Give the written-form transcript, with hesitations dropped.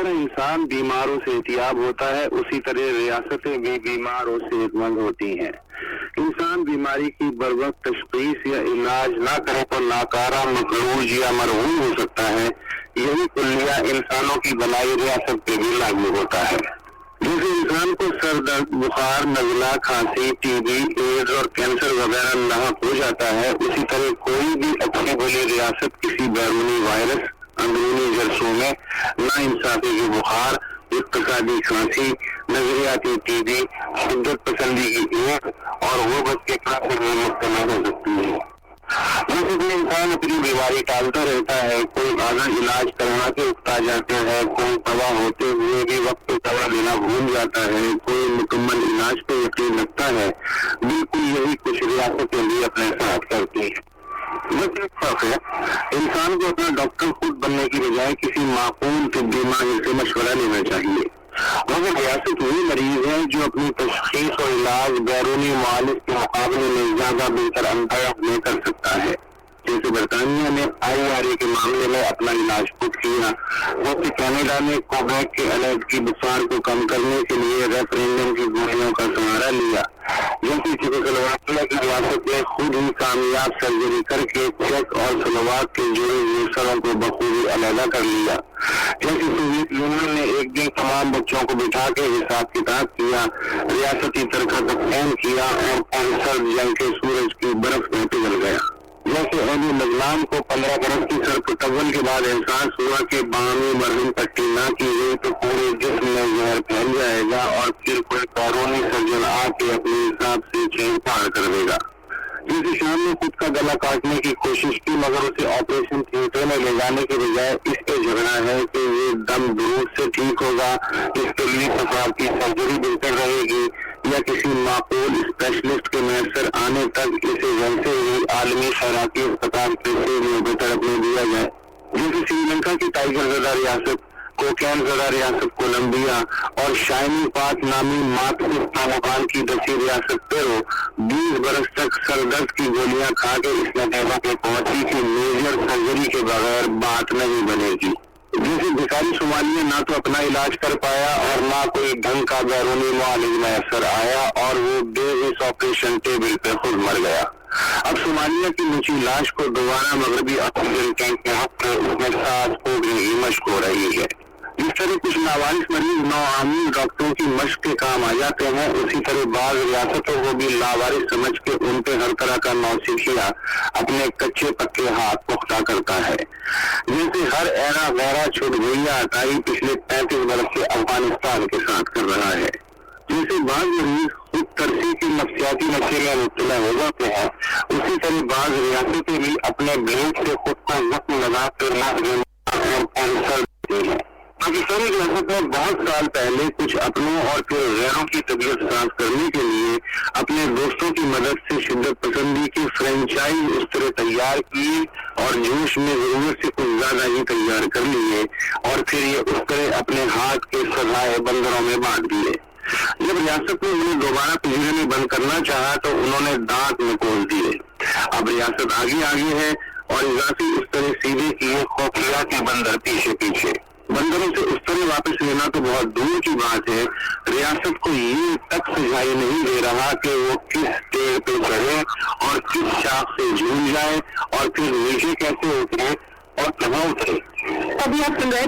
طرح انسان بیماروں سے احتیاط ہوتا ہے، اسی طرح ریاستیں بھی بیمار اور صحت مند ہوتی ہیں۔ انسان بیماری کی بروقت تشخیص یا علاج نہ کرے تو ناکارہ، مقروض یا مرہون ہو سکتا ہے۔ یہی کلیہ انسانوں کی بنائی ریاست پہ بھی لاگو ہوتا ہے۔ جیسے انسان کو سر درد، بخار، نزلہ، کھانسی، ٹی بی، ایڈز اور کینسر وغیرہ لاحق ہو جاتا ہے، اسی طرح کوئی بھی اچھی بھلی ریاست کسی بیرونی وائرس، اندرونی جرثومے، ناانصافی کی بخار، اقتصادی کھانسی، نظریاتی ٹی بی، شدت پسندی کی ایڈز اور غربت کے خطرے میں مبتلا ہو سکتی ہے۔ جیسے کہ انسان اپنی بیماری ٹالتا رہتا ہے، کوئی اعلیٰ علاج کروا کے اکتا جاتا ہے، کوئی دوا ہوتے ہوئے بھی وقت پہ دوا لینا بھول جاتا ہے، کوئی مکمل علاج پہ یقین رکھتا ہے، بالکل یہی کچھ ریاستیں بھی اپنے ساتھ کرتی ہیں۔ بس ایک فرق ہے، انسان کو اپنا ڈاکٹر خود بننے کی بجائے کسی معقول طبی ماہر سے مشورہ لینا چاہیے۔ مگر ریاست وہی مریض ہے جو اپنی تشخیص اور علاج بیرونی معالج کے مقابلے میں زیادہ بہتر انداز میں کر سکتا ہے۔ جیسے برطانیہ نے IRA کے معاملے میں اپنا علاج خود کیا، جبکہ کینیڈا نے کوویک کے علیحدگی بخار کو کم کرنے کے لیے ریفرینڈم کی گولیوں کا سہارا لیا، جبکہ چیکوسلوواکیہ کی ریاست نے خود ہی کامیاب سرجری کر کے چیک اور سلوواک کے جڑے ہوئے سروں کو بخوبی علیحدہ کر لیا، جیسے سوویت یونین نے ایک دن تمام بچوں کو بٹھا کے حساب کتاب کیا، ریاستی چرخہ تقسیم کیا اور سرد جنگ کے سورج کی برف میں پگھل گیا۔ جیسے ابھی مظلوم کو 15 برس کی سر پٹول کے بعد احساس ہوا کہ بامی مرہم پٹی نہ کی گئی تو پورے جسم میں زہر پھیل جائے گا اور پھر کوئی بیرونی سرجن آ کے اپنے حساب سے چین پار کر دے گا۔ جیسے شام نے خود کا گلا کاٹنے کی کوشش کی، مگر اسے آپریشن تھیٹر میں لے جانے کے بجائے اس پہ جھگڑا ہے کہ یہ دم درود سے ٹھیک ہوگا، اس کے لیے پیشاب کی سرجری بہتر رہے گی یا کسی معقول اسپیشلسٹ کے میسر آنے تک اسے ویسے ہی عالمی خیراتی اسپتال سے بہتر اپنے دیا جائے۔ جیسے سری لنکا کی ٹائیگر زدہ ریاست، کوکین زدہ ریاست کولمبیا اور شائنی پاک نامی ماتحف طالبان کی 10ویں ریاست پیرو 20 برس تک سر درد کی گولیاں کھا کے اس نتیجے پہ پہنچی کہ میجر سرجری کے بغیر بات نہیں بنے گی۔ جیسے بھکاری صومالیہ نہ تو اپنا علاج کر پایا اور نہ کوئی ڈھنگ کا بیرونی معالج میسر آیا اور وہ بے اس آپریشن ٹیبل پہ خود مر گیا۔ اب صومالیہ کی نیچی لاش کو دوبارہ مغربی آکسیجن ٹینک میں رکھ کر اس میں سانس پھونکنے کی مشق ہو رہی ہے۔ جس طرح کچھ ناوارث مریض نوعامل ڈاکٹروں کی مشق کے کام آ جاتے ہیں، اسی طرح بعض ریاستوں کو بھی لاوارث سمجھ کے ان پہ ہر طرح کا نوسکھیا اپنے کچے پکے ہاتھ پختہ کرتا ہے۔ جیسے ہر ایرا غیرہ چھوٹ گوئیاں عطائی پچھلے 35 برس سے افغانستان کے ساتھ کر رہا ہے۔ جیسے بعض مریض خود ترسی کی نفسیاتی نشے میں مبتلا ہو جاتے ہیں، اسی طرح بعض ریاستیں بھی اپنے بلیڈ سے خود کو زخم لگا کر اور کینسر دیتی ہیں۔ پاکستانی ریاست میں بہت سال پہلے کچھ اپنوں اور پھر غیروں کی طبیعت صاف کرنے کے لیے اپنے دوستوں کی مدد سے شدت پسندی کی فرینچائز اس طرح تیار کی اور جوش میں ضرورت سے کچھ زیادہ ہی تیار کر لیے اور پھر یہ اس طرح اپنے ہاتھ کے سزائے بندروں میں بانٹ دیے۔ جب ریاست نے انہیں دوبارہ پنجرے میں بند کرنا چاہا تو انہوں نے دانت میں کھول دیے۔ اب ریاست آگے ہے اور اضافی اس طرح سیدھے کیے خوفیا کے بندر پیچھے پیچھے۔ بندروں سے اس طرح واپس لینا تو بہت دور کی بات ہے، ریاست کو یہ تک سجائی نہیں دے رہا کہ وہ کس پیڑ پہ چڑھے اور کس شاخ سے جھول جائے اور پھر نیچے کیسے اترے اور کہاں اترے۔ ابھی آپ سن رہے